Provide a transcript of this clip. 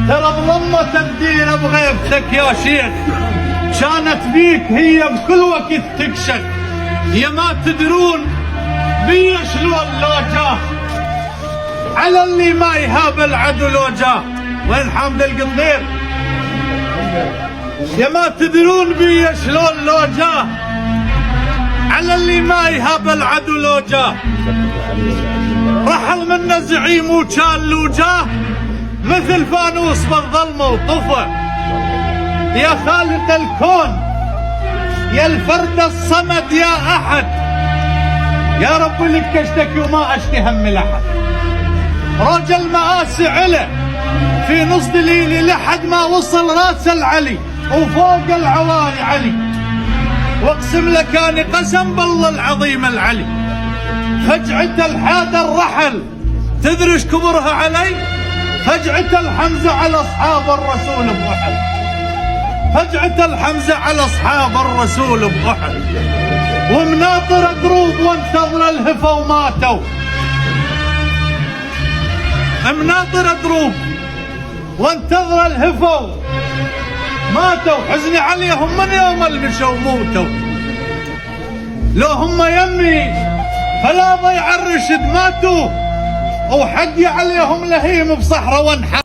ترى بضمة الدين بغيبتك يا شيخ، كانت بيك هي بكل وقت تكشف. يا ما تدرون بي شلون لو جاه على اللي ما يهاب العدو لو جاه. وين حامد القطير؟ يا ما تدرون بي شلون لو جاه على اللي ما يهاب العدو لو جاه. رحل منا زعيم وكان لو جاه مثل فانوس بالظلمه وطفى. يا خالق الكون يا الفرد الصمد يا احد، يا رب لك اشتكي وما اشتي هم الاحد. رجل مآسي عله في نص دليلي لحد ما وصل راس العلي وفوق العوالي علي. واقسم لك اني قسم بالله العظيم العلي، فجعة الحادر رحل تدري ايش كبرها علي؟ فجعة الحمزة على اصحاب الرسول بأحد. فجعة الحمزة على اصحاب الرسول بأحد. ومناطر دروب وانتظر الهفا وماتوا. مناطر دروب وانتظر الهفا ماتوا. حزني عليهم من يوم المشوا موتوا. لو هم يمي فلا ضيع الرشد ماتوا، وحقي عليهم لهيم بصحراء وانحر.